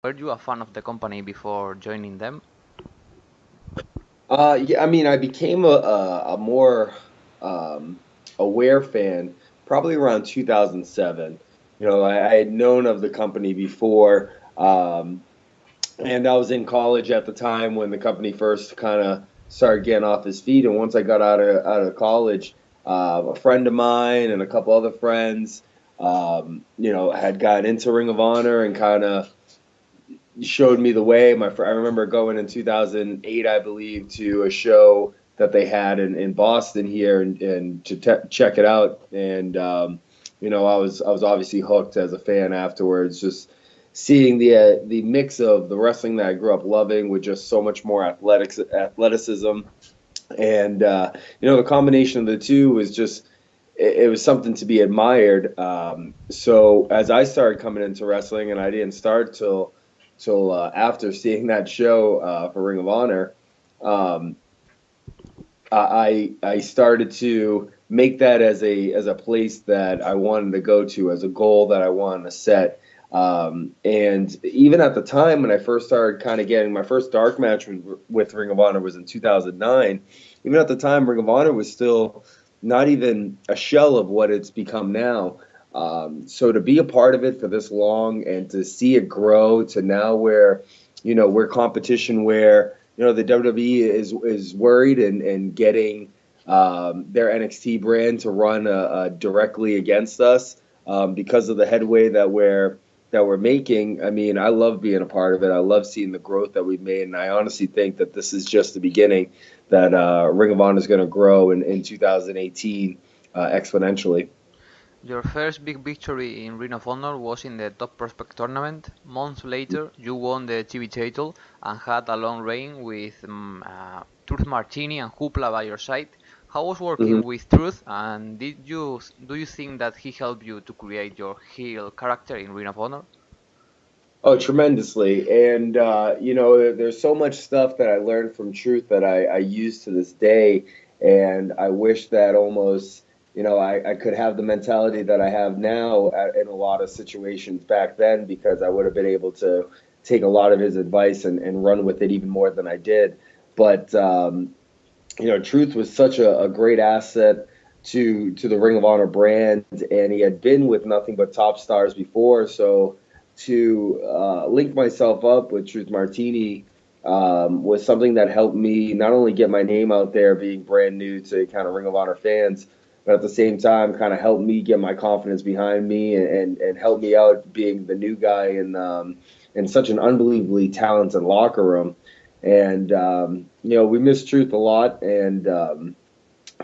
Were you a fan of the company before joining them? Yeah, I mean, I became a more um, aware fan probably around 2007. I had known of the company before, and I was in college at the time when the company first kind of started getting off his feet. And once I got out of college, a friend of mine and a couple other friends, had gotten into Ring of Honor and kind of showed me the way. I remember going in 2008, I believe, to a show that they had in Boston here, and to check it out. And I was obviously hooked as a fan afterwards. Just seeing the mix of the wrestling that I grew up loving with just so much more athleticism, and the combination of the two was just. It was something to be admired. So as I started coming into wrestling, and I didn't start till after seeing that show for Ring of Honor, um, I started to make that as a place that I wanted to go to, as a goal that I wanted to set. And even at the time when I first started kind of getting my first dark match with Ring of Honor was in 2009. Even at the time, Ring of Honor was still not even a shell of what it's become now. So to be a part of it for this long and to see it grow to now where, we're competition where, the WWE is worried and getting their NXT brand to run directly against us because of the headway that we're making. I mean, I love being a part of it. I love seeing the growth that we've made, and I honestly think that this is just the beginning. That Ring of Honor is going to grow in 2018 exponentially. Your first big victory in Ring of Honor was in the Top Prospect tournament. Months later, you won the TV title and had a long reign with Truth Martini and Hoopla by your side. How was Mhm. working with Truth, and do you think that he helped you to create your heel character in Ring of Honor? Oh, tremendously. And, there's so much stuff that I learned from Truth that I use to this day. And I wish that almost, I could have the mentality that I have now in a lot of situations back then, because I would have been able to take a lot of his advice and run with it even more than I did. But, Truth was such a great asset to the Ring of Honor brand, and he had been with nothing but top stars before. So to link myself up with Truth Martini was something that helped me not only get my name out there, being brand new to kind of Ring of Honor fans, but at the same time, kind of helped me get my confidence behind me and help me out being the new guy in such an unbelievably talented locker room. And we miss Truth a lot, and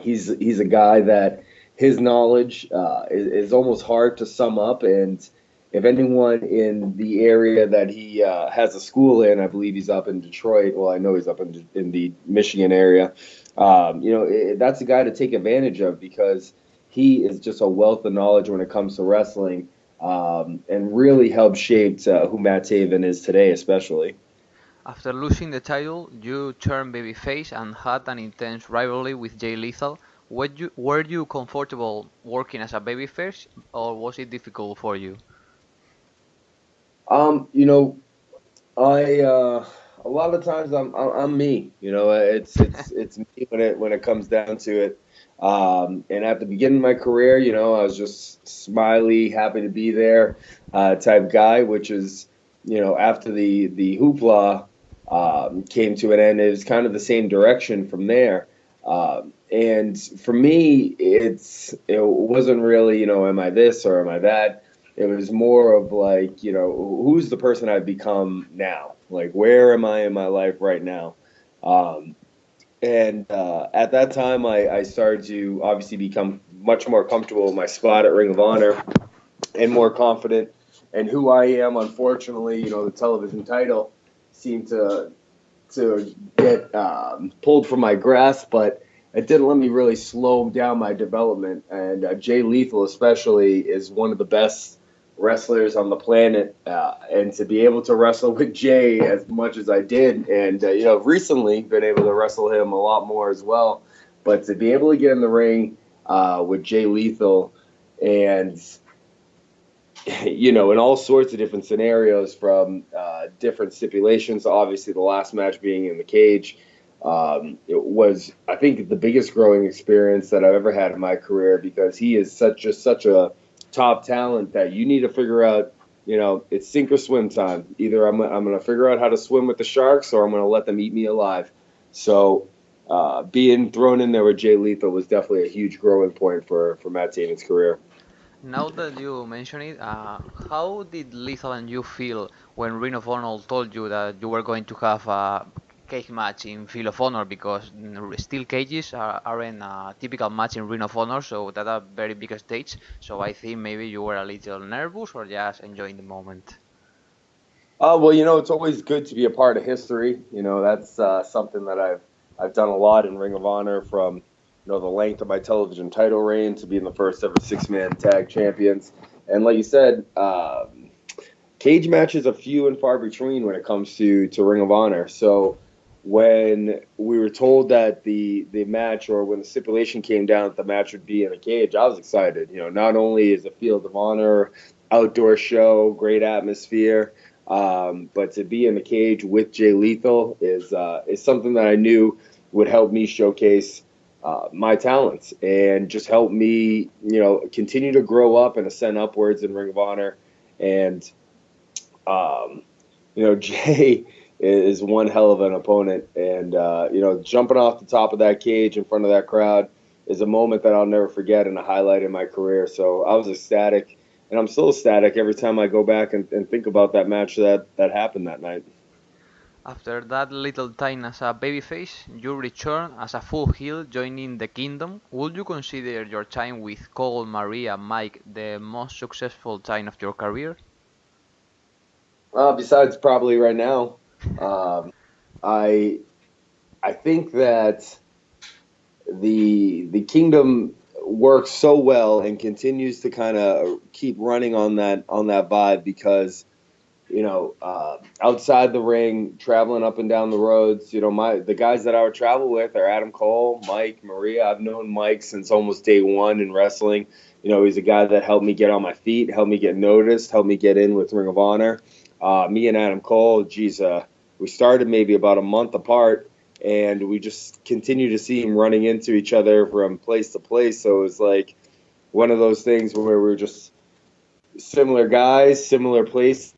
he's a guy that his knowledge is almost hard to sum up. And if anyone in the area that he has a school in, I believe he's up in Detroit. Well, I know he's up in the Michigan area. That's a guy to take advantage of, because he is just a wealth of knowledge when it comes to wrestling, and really helped shape who Matt Taven is today, especially. After losing the title, you turned babyface and had an intense rivalry with Jay Lethal. Were you comfortable working as a babyface, or was it difficult for you? Um, you know, I a lot of times I'm me. It's me when it comes down to it. And at the beginning of my career, I was just smiley, happy to be there, type guy. Which is, after the hoopla came to an end, it was kind of the same direction from there. And for me, it wasn't really, am I this or am I that? It was more of like, who's the person I've become now? Like, where am I in my life right now? Um, and at that time, I started to obviously become much more comfortable with my spot at Ring of Honor and more confident in who I am. Unfortunately, the television title seemed to get pulled from my grasp, but it didn't let me really slow down my development. And Jay Lethal, especially, is one of the best wrestlers on the planet. And to be able to wrestle with Jay as much as I did, and recently been able to wrestle him a lot more as well. But to be able to get in the ring with Jay Lethal and in all sorts of different scenarios, from different stipulations. Obviously, the last match being in the cage, it was, I think, the biggest growing experience that I've ever had in my career, because he is such a top talent that you need to figure out. It's sink or swim time. Either I'm going to figure out how to swim with the sharks, or I'm going to let them eat me alive. So being thrown in there with Jay Lethal was definitely a huge growing point for Matt Taven's career. Now that you mention it, how did Lethal and you feel when Ring of Honor told you that you were going to have a cage match in Field of Honor? Because steel cages aren't a typical match in Ring of Honor, so that's a very big stage. So I think maybe you were a little nervous or just enjoying the moment. Well, it's always good to be a part of history. That's something that I've done a lot in Ring of Honor, from the length of my television title reign to being the first ever 6-man tag champions. And like you said, cage matches are few and far between when it comes to Ring of Honor. So when we were told that the match, or when the stipulation came down that the match would be in a cage, I was excited. Not only is a Field of Honor outdoor show, great atmosphere, but to be in the cage with Jay Lethal is something that I knew would help me showcase my talents, and just help me, continue to grow up and ascend upwards in Ring of Honor. And, Jay is one hell of an opponent. And, jumping off the top of that cage in front of that crowd is a moment that I'll never forget, and a highlight in my career. So I was ecstatic, and I'm still ecstatic every time I go back and think about that match that happened that night. After that little time as a babyface, you return as a full heel, joining the Kingdom. Would you consider your time with Cole, Maria, Mike the most successful time of your career? Besides probably right now, I I think that the Kingdom works so well and continues to kind of keep running on that vibe, because outside the ring, traveling up and down the roads, the guys that I would travel with are Adam Cole, Mike, Maria. I've known Mike since almost day one in wrestling. He's a guy that helped me get on my feet, helped me get noticed, helped me get in with Ring of Honor. Me and Adam Cole, we started maybe about a month apart, and we just continue to see him running into each other from place to place. So it was like one of those things where we were just similar guys, similar places,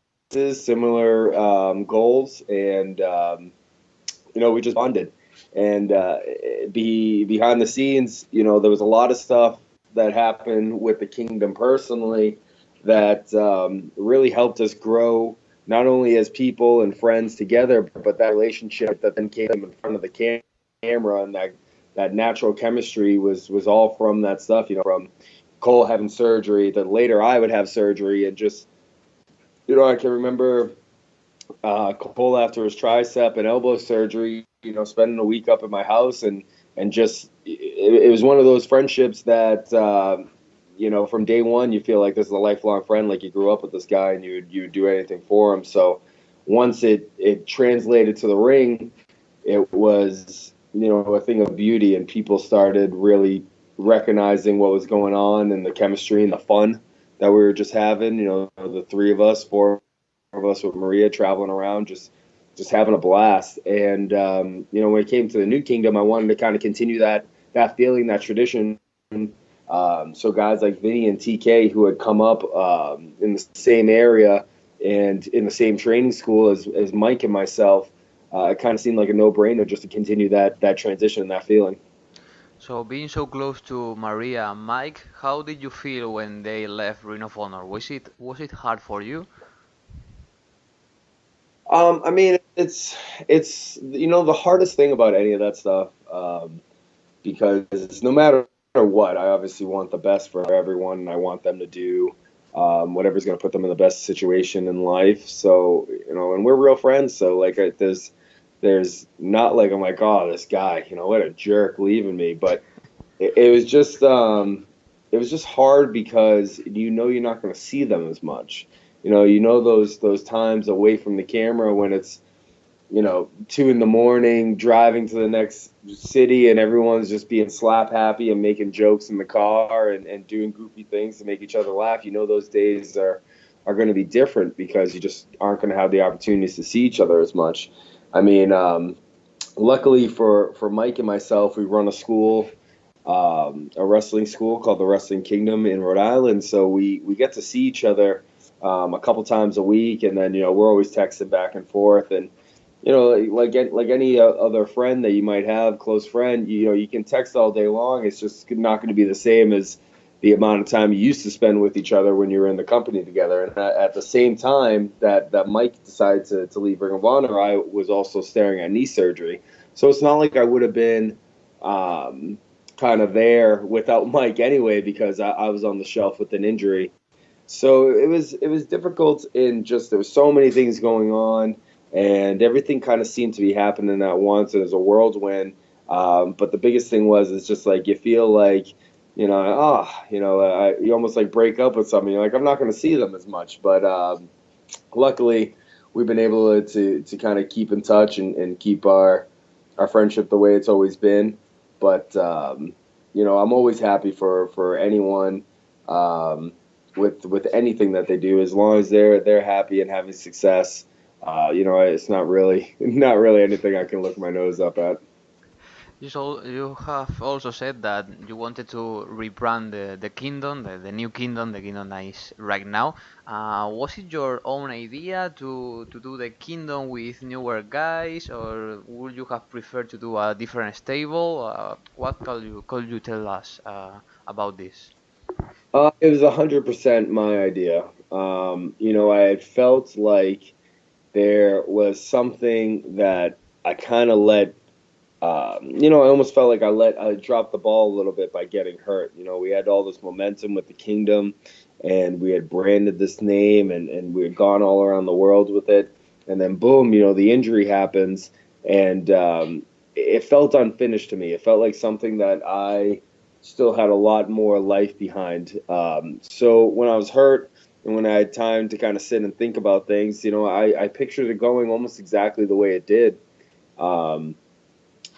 similar goals, and we just bonded. And behind the scenes, there was a lot of stuff that happened with the Kingdom personally that really helped us grow, not only as people and friends together, but that relationship that then came in front of the camera, and that natural chemistry was all from that stuff. From Cole having surgery, that later I would have surgery, and just I can remember Cole after his tricep and elbow surgery, spending a week up at my house, and just it was one of those friendships that from day one you feel like this is a lifelong friend, like you grew up with this guy and you would do anything for him. So once it translated to the ring, it was a thing of beauty, and people started really recognizing what was going on, and the chemistry and the fun that we were just having. The three of us, four of us with Maria, traveling around, just having a blast. And when it came to the New Kingdom, I wanted to kind of continue that feeling, that tradition. So guys like Vinny and TK, who had come up in the same area and in the same training school as Mike and myself, it kind of seemed like a no-brainer just to continue that transition and that feeling. So being so close to Maria and Mike, how did you feel when they left Ring of Honor? Was it hard for you? I mean, it's the hardest thing about any of that stuff, because no matter what, I obviously want the best for everyone, and I want them to do whatever's going to put them in the best situation in life. So and we're real friends, so like there's not like I'm like, oh, this guy, what a jerk leaving me, but it was just hard, because you're not going to see them as much. Those times away from the camera when it's 2 a.m. driving to the next city, and everyone's just being slap happy and making jokes in the car and doing goofy things to make each other laugh. Those days are are going to be different because you just aren't going to have the opportunities to see each other as much. I mean, luckily for Mike and myself, we run a school, a wrestling school called the Wrestling Kingdom in Rhode Island. So we get to see each other a couple times a week, and then we're always texting back and forth. And like any other friend that you might have, close friend, you can text all day long. It's just not going to be the same as the amount of time you used to spend with each other when you were in the company together. And at the same time that Mike decided to leave Ring of Honor, I was also staring at knee surgery. So it's not like I would have been kind of there without Mike anyway, because I was on the shelf with an injury. So it was difficult in just there was so many things going on, and everything kind of seemed to be happening at once. It was a whirlwind. But the biggest thing is just like you feel like, you almost like break up with somebody. You're like, I'm not going to see them as much. But luckily, we've been able to kind of keep in touch and keep our friendship the way it's always been. But I'm always happy for anyone with anything that they do, as long as they're happy and having success. It's not really anything I can look my nose up at. You have also said that you wanted to rebrand the kingdom, the new kingdom, the kingdom that is right now. Was it your own idea to do the kingdom with newer guys, or would you have preferred to do a different stable? What could you tell us about this? It was 100% my idea. I had felt like there was something that I kind of let. I almost felt like I dropped the ball a little bit by getting hurt. We had all this momentum with the kingdom, and we had branded this name, and we had gone all around the world with it. And then boom, the injury happens, and it felt unfinished to me. It felt like something that I still had a lot more life behind. So when I was hurt and when I had time to kind of sit and think about things, I pictured it going almost exactly the way it did.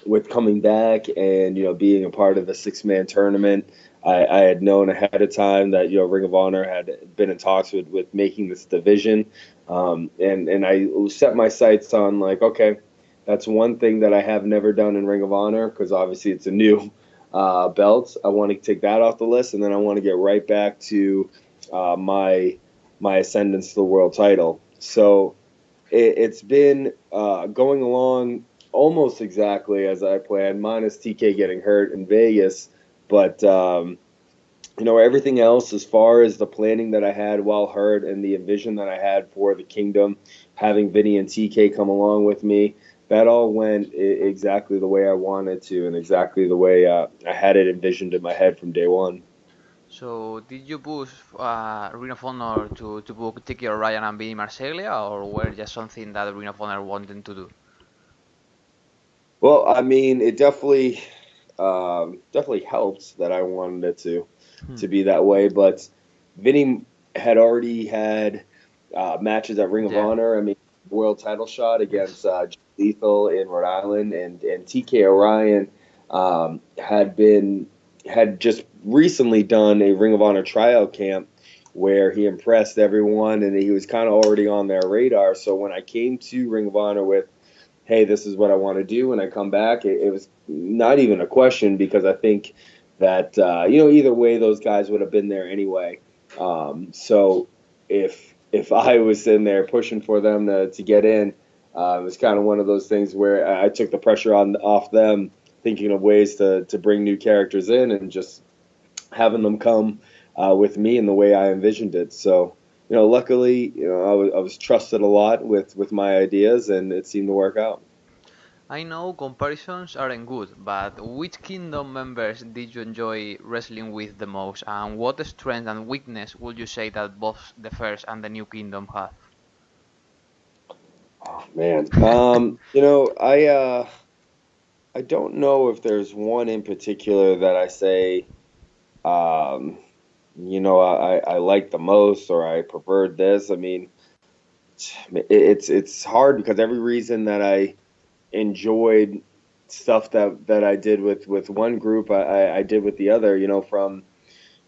With coming back and being a part of the 6-man tournament, I had known ahead of time that Ring of Honor had been in talks with making this division, and I set my sights on like, okay, that's one thing that I have never done in Ring of Honor, because obviously it's a new belt. I want to take that off the list, and then I want to get right back to my ascendance to the world title. So it's been going along almost exactly as I planned, minus TK getting hurt in Vegas. But, everything else as far as the planning that I had while hurt and the vision that I had for the kingdom, having Vinny and TK come along with me, that all went exactly the way I wanted to and exactly the way I had it envisioned in my head from day one. So, did you push Ring of Honor to book Tiki O'Ryan and Vinny Marseglia, or were just something that Ring of Honor wanted to do? Well, I mean, it definitely helped that I wanted it to be that way. But Vinny had already had matches at Ring of Honor. I mean, world title shot against Lethal in Rhode Island, and TK O'Ryan had just recently done a Ring of Honor tryout camp where he impressed everyone, and he was kind of already on their radar. So when I came to Ring of Honor with, hey, this is what I want to do when I come back, it was not even a question, because I think that, either way, those guys would have been there anyway. So if I was in there pushing for them to get in, it was kind of one of those things where I took the pressure off them, thinking of ways to bring new characters in and just having them come with me in the way I envisioned it. So, luckily, I was trusted a lot with my ideas, and it seemed to work out. I know comparisons aren't good, but which kingdom members did you enjoy wrestling with the most, and what strength and weakness would you say that both the first and the new kingdom have? Oh man, I don't know if there's one in particular that I say, um, I like the most, or I preferred this. I mean, it's hard because every reason that I enjoyed stuff that I did with one group, I did with the other.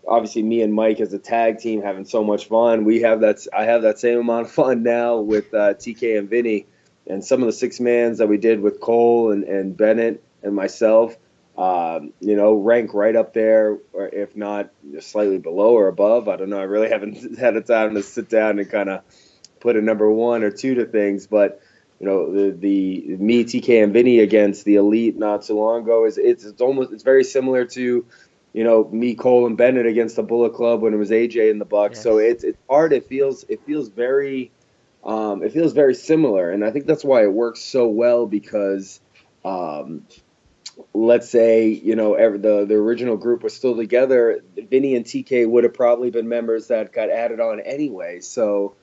obviously me and Mike as a tag team having so much fun. I have that same amount of fun now with TK and Vinny, and some of the 6-mans that we did with Cole and Bennett and myself. Rank right up there, or if not slightly below or above. I don't know. I really haven't had a time to sit down and kind of put a number 1 or 2 to things, but the me, TK, and Vinny against the Elite not so long ago it's very similar to me, Cole, and Bennett against the Bullet Club when it was AJ in the Bucks. Yes. So it's hard. It feels very similar, and I think that's why it works so well because. Let's say, the original group was still together, Vinny and TK would have probably been members that got added on anyway. So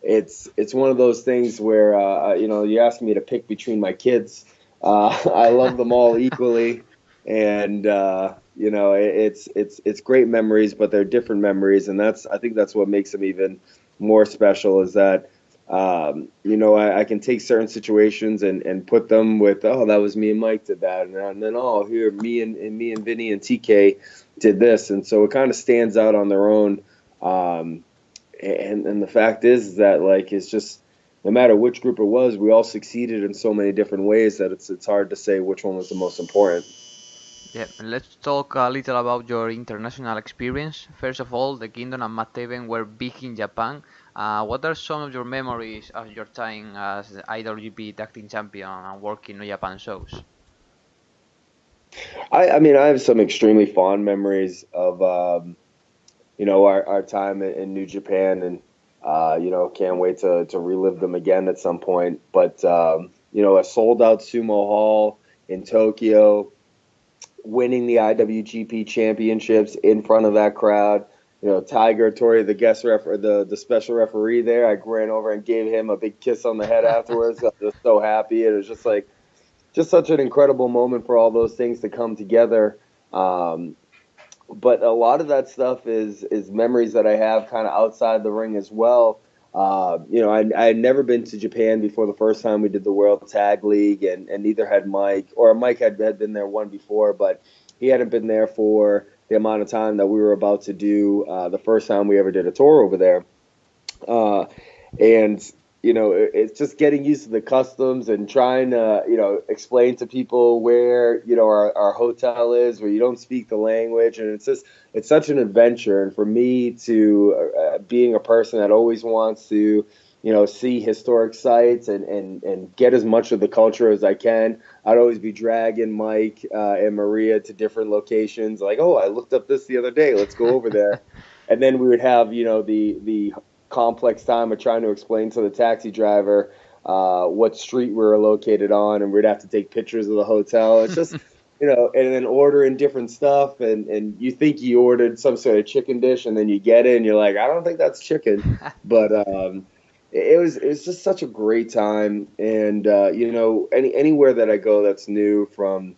it's one of those things where, you ask me to pick between my kids. I love them all equally. And, it's great memories, but they're different memories. And I think that's what makes them even more special is that, I can take certain situations and put them with, that was me and Mike did that, and then here me and Vinny and TK did this, and so it kind of stands out on their own. And the fact is that it's just no matter which group it was, we all succeeded in so many different ways that it's hard to say which one was the most important. Yeah, let's talk a little about your international experience. First of all, the Kingdom and Matt Taven were big in Japan. What are some of your memories of your time as IWGP Tag Team Champion and working on Japan shows? I have some extremely fond memories of our time in New Japan, and can't wait to relive them again at some point. But a sold out sumo hall in Tokyo, winning the IWGP championships in front of that crowd. Tiger Tori, the guest the special referee there, I ran over and gave him a big kiss on the head afterwards. I was just so happy. It was just such an incredible moment for all those things to come together. But a lot of that stuff is memories that I have kind of outside the ring as well. I had never been to Japan before the first time we did the World Tag League, and neither had Mike. Or Mike had been there one before, but he hadn't been there for the amount of time that we were about to do the first time we ever did a tour over there. And it's just getting used to the customs and trying to, explain to people where, our hotel is, where you don't speak the language. And it's such an adventure. And for me to, being a person that always wants to, see historic sites and get as much of the culture as I can, I'd always be dragging Mike and Maria to different locations. Like, I looked up this the other day. Let's go over there. And then we would have, the complex time of trying to explain to the taxi driver what street we were located on, and we'd have to take pictures of the hotel. It's just, and then ordering different stuff, and you think you ordered some sort of chicken dish, and then you get it, and you're like, I don't think that's chicken. But it was just such a great time, and anywhere that I go that's new, from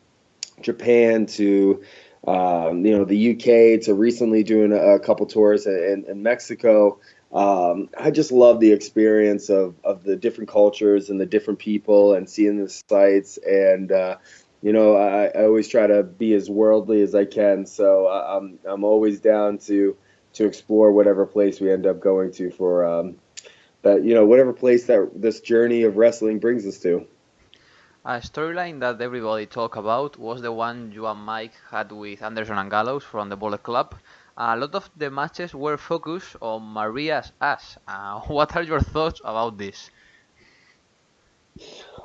Japan to the UK to recently doing a couple tours in Mexico. I just love the experience of the different cultures and the different people and seeing the sights. And, I always try to be as worldly as I can. So I'm always down to explore whatever place we end up going to for whatever place that this journey of wrestling brings us to. A storyline that everybody talked about was the one you and Mike had with Anderson and Gallows from the Bullet Club. A lot of the matches were focused on Maria's ass. What are your thoughts about this?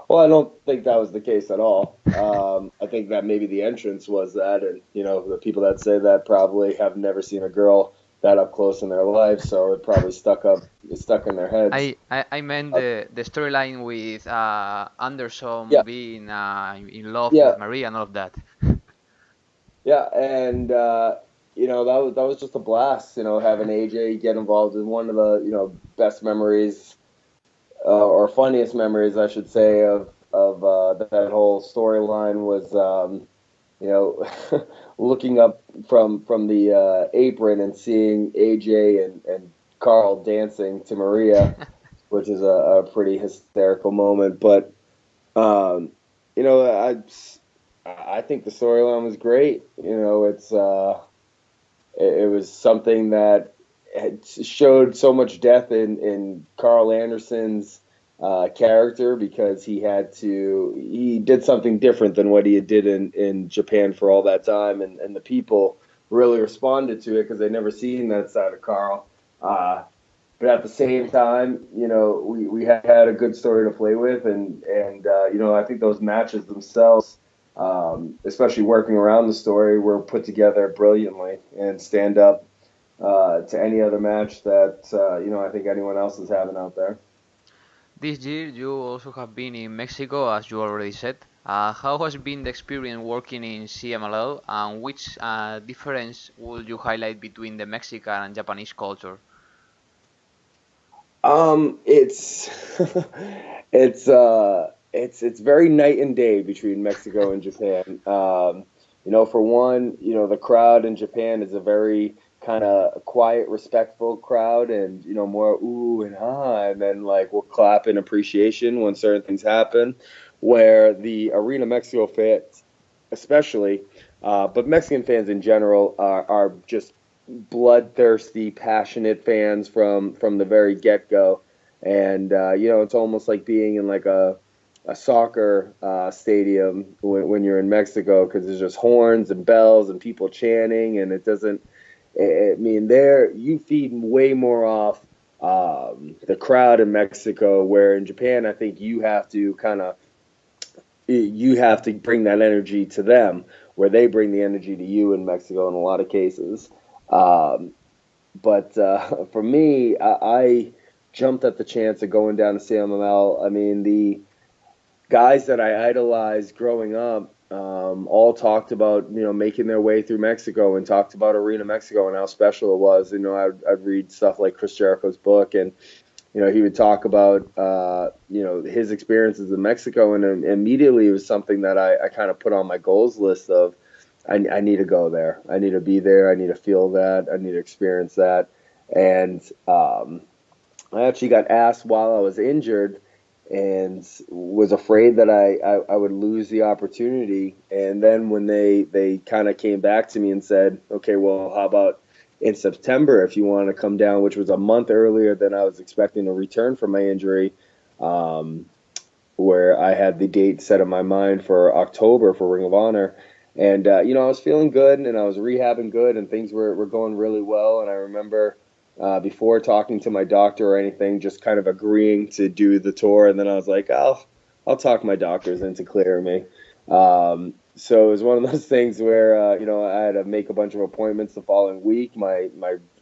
Well, I don't think that was the case at all. I think that maybe the entrance was that, and the people that say that probably have never seen a girl that up close in their life, so it probably stuck in their heads. I meant the storyline with Anderson Yeah, being in love yeah, with Maria and all of that. yeah, and that was just a blast. Having AJ get involved in one of the best memories, or funniest memories, I should say, of that whole storyline was looking up from the apron and seeing AJ and Carl dancing to Maria, which is a pretty hysterical moment. But I think the storyline was great. It's it was something that had showed so much depth in Carl Anderson's character, because he did something different than what he did in Japan for all that time, and the people really responded to it because they'd never seen that side of Carl. But at the same time, we had a good story to play with, and I think those matches themselves, especially working around the story, were put together brilliantly and stand up to any other match that I think anyone else is having out there. This year you also have been in Mexico, as you already said. How has been the experience working in CMLL, and which difference would you highlight between the Mexican and Japanese culture? It's it's very night and day between Mexico and Japan. For one, the crowd in Japan is a very kind of quiet, respectful crowd, and more ooh and ah, and then like we'll clap in appreciation when certain things happen. Where the Arena Mexico fans, especially, but Mexican fans in general, are just bloodthirsty, passionate fans from the very get go, and it's almost like being in like a soccer stadium when you're in Mexico, because there's just horns and bells and people chanting, and it doesn't. I mean, there you feed way more off the crowd in Mexico, where in Japan, I think you have to bring that energy to them, where they bring the energy to you in Mexico in a lot of cases. Um, but for me, I jumped at the chance of going down to CMML. I mean, the guys that I idolized growing up all talked about making their way through Mexico, and talked about Arena Mexico and how special it was. I'd read stuff like Chris Jericho's book, and he would talk about his experiences in Mexico, and immediately it was something that I kind of put on my goals list of I need to go there. I need to be there. I need to feel that. I need to experience that. And I actually got asked while I was injured, and was afraid that I would lose the opportunity. And then when they kind of came back to me and said, okay, well, how about in September if you want to come down, which was a month earlier than I was expecting to return from my injury, where I had the date set in my mind for October for Ring of Honor. And, I was feeling good, and I was rehabbing good, and things were going really well. And I remember before talking to my doctor or anything, just kind of agreeing to do the tour. And then I was like, I'll talk my doctors into clearing me. So it was one of those things where, I had to make a bunch of appointments the following week. My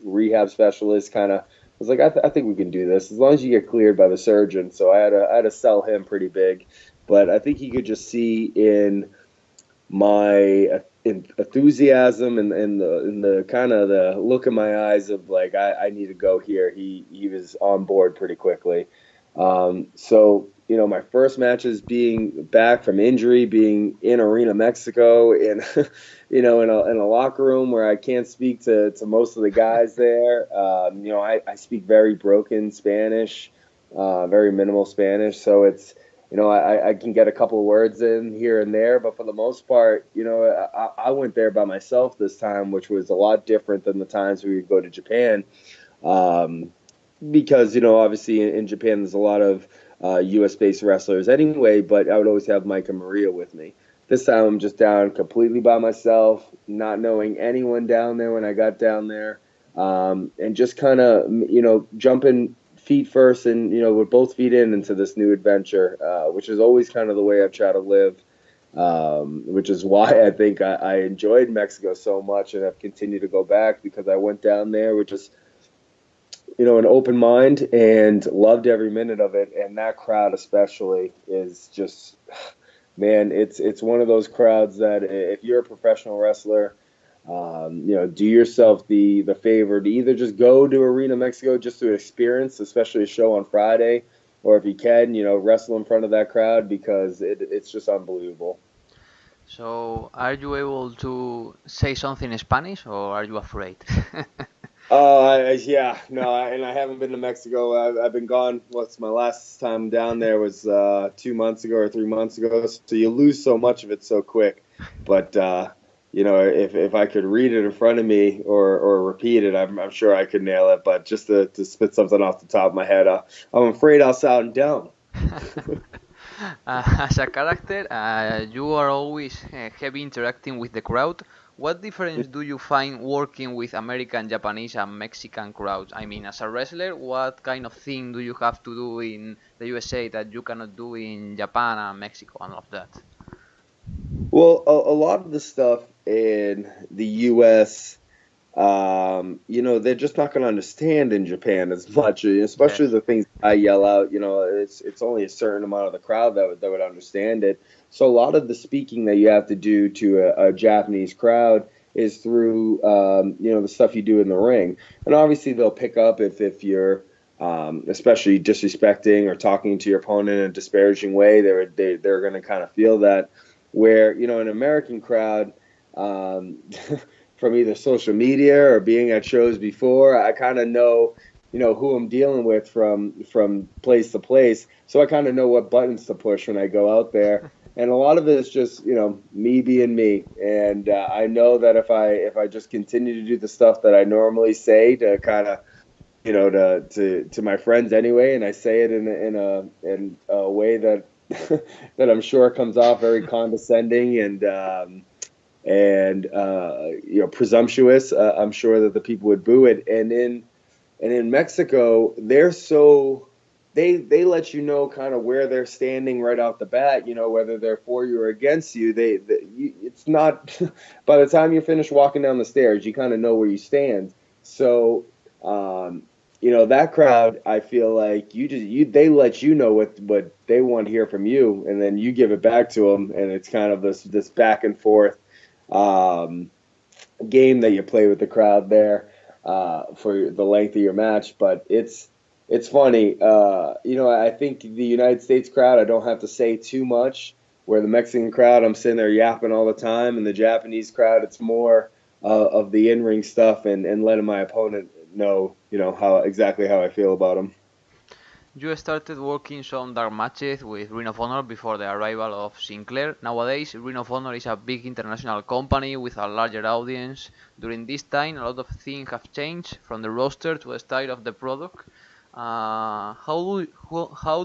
rehab specialist kind of was like, I think we can do this as long as you get cleared by the surgeon. So I had to sell him pretty big. But I think he could just see in my enthusiasm and the kind of the look in my eyes of like I need to go here. He was on board pretty quickly. So my first matches being back from injury, being in Arena Mexico, in in a locker room where I can't speak to most of the guys there. I speak very broken Spanish, very minimal Spanish, so it's I can get a couple of words in here and there, but for the most part, I went there by myself this time, which was a lot different than the times we would go to Japan, because obviously in Japan there's a lot of U.S. based wrestlers anyway, but I would always have Mike and Maria with me. This time I'm just down completely by myself, not knowing anyone down there when I got down there, and just kind of jumping feet first, and with both feet into this new adventure, which is always kind of the way I've tried to live, which is why I think I enjoyed Mexico so much, and I've continued to go back, because I went down there with just an open mind and loved every minute of it. And that crowd especially is just, man, it's one of those crowds that if you're a professional wrestler, do yourself the favor to either just go to Arena Mexico just to experience, especially a show on Friday, or if you can, wrestle in front of that crowd, because it's just unbelievable. So, are you able to say something in Spanish, or are you afraid? Yeah, no, and I haven't been to Mexico. I've been gone. What's my last time down there was 2 months ago or 3 months ago. So you lose so much of it so quick. But if I could read it in front of me or repeat it, I'm sure I could nail it. But just to spit something off the top of my head, I'm afraid I'll sound dumb. As a character, you are always heavy interacting with the crowd. What difference do you find working with American, Japanese, and Mexican crowds? I mean, as a wrestler, what kind of thing do you have to do in the USA that you cannot do in Japan and Mexico and all of that? Well, a lot of the stuff in the U.S., they're just not going to understand in Japan as much, especially Yes. the things I yell out. It's only a certain amount of the crowd that would understand it. So a lot of the speaking that you have to do to a Japanese crowd is through, the stuff you do in the ring, and obviously they'll pick up if you're especially disrespecting or talking to your opponent in a disparaging way. They're going to kind of feel that. Where an American crowd, from either social media or being at shows before, I kind of know, who I'm dealing with from place to place. So I kind of know what buttons to push when I go out there. And a lot of it is just, me being me. And I know that if I just continue to do the stuff that I normally say to kind of, to my friends anyway, and I say it in a way that that I'm sure comes off very condescending and presumptuous. I'm sure that the people would boo it. And in Mexico, they let you know kind of where they're standing right off the bat. Whether they're for you or against you. It's not by the time you finish walking down the stairs, you kind of know where you stand. So. That crowd, I feel like they let you know what they want to hear from you, and then you give it back to them, and it's kind of this back and forth game that you play with the crowd there for the length of your match. But it's funny. I think the United States crowd, I don't have to say too much. Where the Mexican crowd, I'm sitting there yapping all the time, and the Japanese crowd, it's more of the in-ring stuff and letting my opponent know, exactly how I feel about him. You started working some dark matches with Ring of Honor before the arrival of Sinclair. Nowadays, Ring of Honor is a big international company with a larger audience. During this time, a lot of things have changed, from the roster to the style of the product. How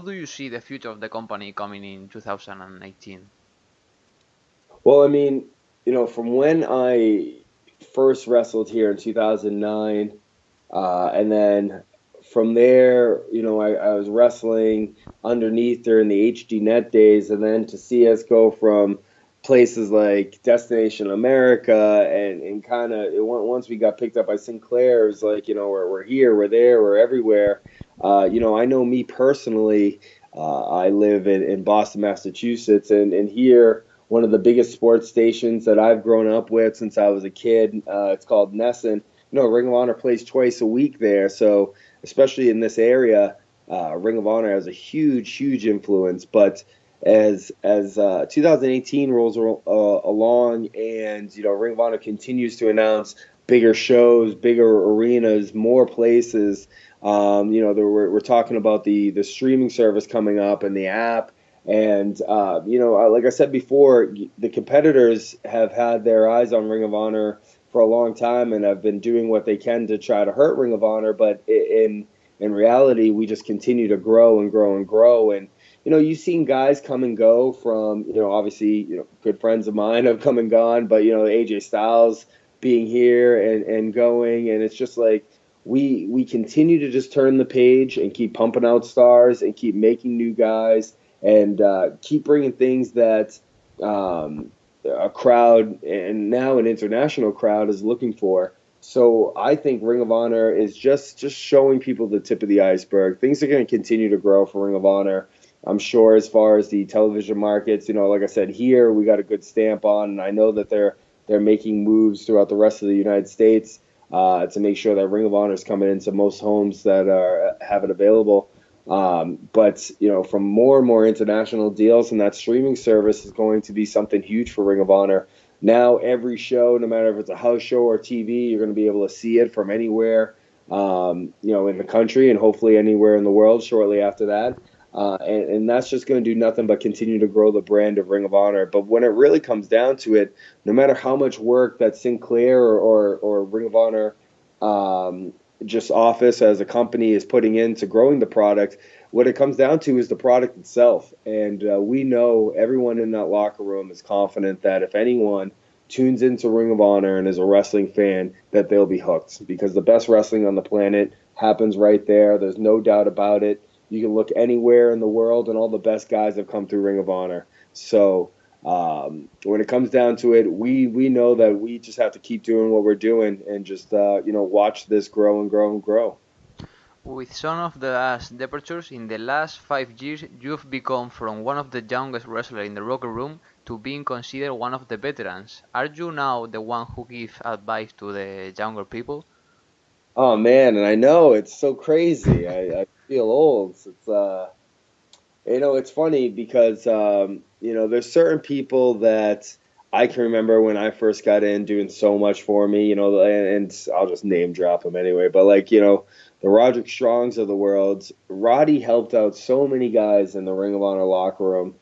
do you see the future of the company coming in 2018? Well, I mean, from when I first wrestled here in 2009, and then from there, I was wrestling underneath during the HD Net days, and then to see us go from places like Destination America and kind of once we got picked up by Sinclair, it was like, we're here, we're there, we're everywhere. I know me personally, I live in Boston, Massachusetts, and here, one of the biggest sports stations that I've grown up with since I was a kid, it's called Nesson. Ring of Honor plays twice a week there, so especially in this area, Ring of Honor has a huge, huge influence. But as 2018 rolls along, and Ring of Honor continues to announce bigger shows, bigger arenas, more places. We're talking about the streaming service coming up and the app. And, like I said before, the competitors have had their eyes on Ring of Honor for a long time and have been doing what they can to try to hurt Ring of Honor. But in reality, we just continue to grow and grow and grow. And, you've seen guys come and go from, obviously, good friends of mine have come and gone. But, AJ Styles being here and going. And it's just like we continue to just turn the page and keep pumping out stars and keep making new guys. And keep bringing things that a crowd, and now an international crowd, is looking for. So I think Ring of Honor is just showing people the tip of the iceberg. Things are going to continue to grow for Ring of Honor. I'm sure as far as the television markets, like I said, here we got a good stamp on, and I know that they're making moves throughout the rest of the United States to make sure that Ring of Honor is coming into most homes that have it available. But from more and more international deals, and that streaming service is going to be something huge for Ring of Honor. Now every show, no matter if it's a house show or TV, you're going to be able to see it from anywhere, in the country, and hopefully anywhere in the world shortly after that. and that's just going to do nothing but continue to grow the brand of Ring of Honor. But when it really comes down to it, no matter how much work that Sinclair or Ring of Honor just office as a company is putting into growing the product, what it comes down to is the product itself. And we know everyone in that locker room is confident that if anyone tunes into Ring of Honor and is a wrestling fan, that they'll be hooked, because the best wrestling on the planet happens right there. There's no doubt about it. You can look anywhere in the world, and all the best guys have come through Ring of Honor. So when it comes down to it, we know that we just have to keep doing what we're doing and just watch this grow and grow and grow. With some of the last departures in the last 5 years, you've become from one of the youngest wrestlers in the locker room to being considered one of the veterans. Are you now the one who gives advice to the younger people? Oh man, and I know it's so crazy. I feel old. It's funny because there's certain people that I can remember when I first got in doing so much for me, and I'll just name drop them anyway. But the Roderick Strongs of the world, Roddy helped out so many guys in the Ring of Honor locker room.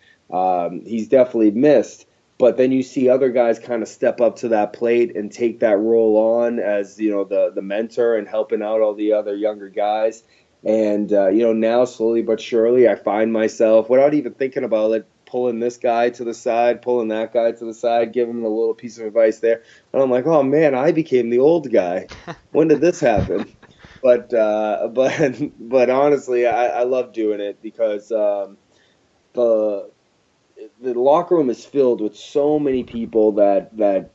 He's definitely missed, but then you see other guys kind of step up to that plate and take that role on as the mentor and helping out all the other younger guys. And now slowly but surely, I find myself, without even thinking about it, pulling this guy to the side, pulling that guy to the side, giving him a little piece of advice there. And I'm like, oh man, I became the old guy. When did this happen? But honestly, I love doing it because the locker room is filled with so many people that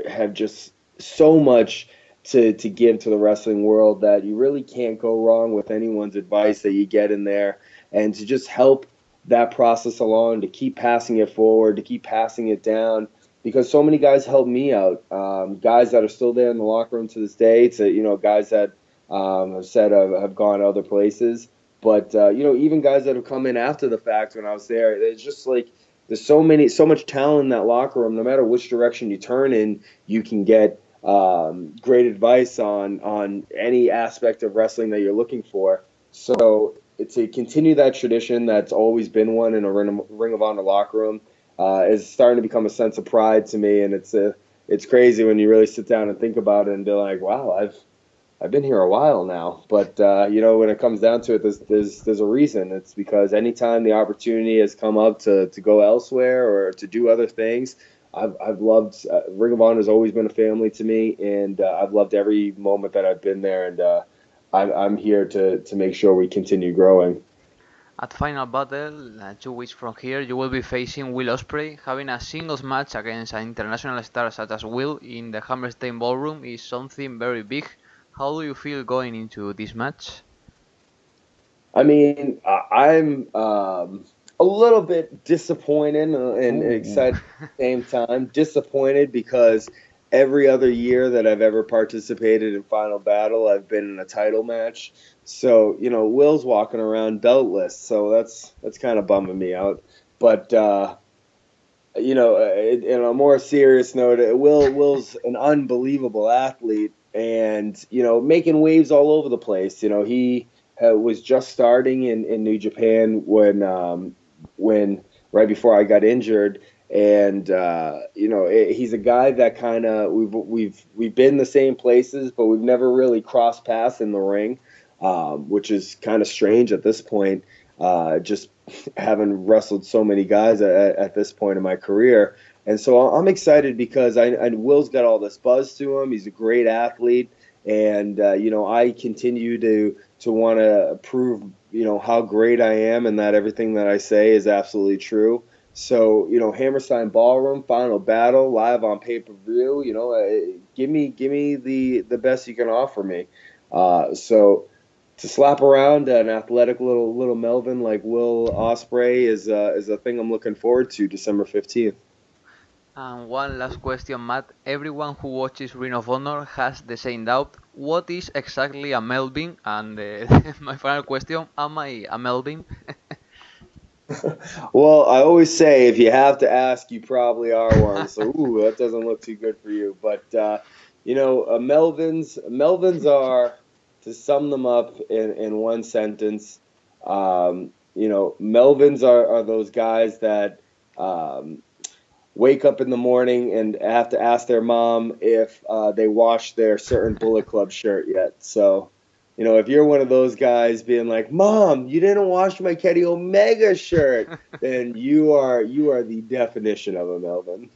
have just so much to give to the wrestling world that you really can't go wrong with anyone's advice that you get in there, and to just help that process along, to keep passing it forward, to keep passing it down, because so many guys helped me out. Guys that are still there in the locker room to this day, to guys that have said have gone other places, but even guys that have come in after the fact when I was there. It's just like there's so much talent in that locker room. No matter which direction you turn in, you can get great advice on any aspect of wrestling that you're looking for. So to continue that tradition that's always been one in a Ring of Honor locker room is starting to become a sense of pride to me, and it's crazy when you really sit down and think about it and be like, wow, I've been here a while now. But when it comes down to it, there's a reason. It's because anytime the opportunity has come up to go elsewhere or to do other things, I've loved Ring of Honor has always been a family to me, and I've loved every moment that I've been there, and I'm here to make sure we continue growing. At Final Battle, 2 weeks from here, you will be facing Will Ospreay. Having a singles match against an international star such as Will in the Hammerstein Ballroom is something very big. How do you feel going into this match? I mean, I'm a little bit disappointed and excited at the same time. Disappointed because every other year that I've ever participated in Final Battle, I've been in a title match. So, Will's walking around beltless, so that's kind of bumming me out. But in a more serious note, Will's an unbelievable athlete, and making waves all over the place. He was just starting in New Japan when right before I got injured, and he's a guy that kind of we've been the same places, but we've never really crossed paths in the ring, which is kind of strange at this point. Just having wrestled so many guys at this point in my career. And so I'm excited because I Will's got all this buzz to him. He's a great athlete. And, I continue to want to prove, how great I am and that everything that I say is absolutely true. So, Hammerstein Ballroom, Final Battle, live on pay-per-view, give me the best you can offer me. So to slap around an athletic little Melvin like Will Ospreay is a thing I'm looking forward to December 15th. And one last question, Matt. Everyone who watches Ring of Honor has the same doubt. What is exactly a Melvin? And my final question, am I a Melvin? Well, I always say if you have to ask, you probably are one. So, that doesn't look too good for you. But, Melvins are, to sum them up in one sentence, Melvins are those guys that wake up in the morning and have to ask their mom if they washed their certain Bullet Club shirt yet. So, if you're one of those guys being like, "Mom, you didn't wash my Kenny Omega shirt," then you are the definition of a Melvin.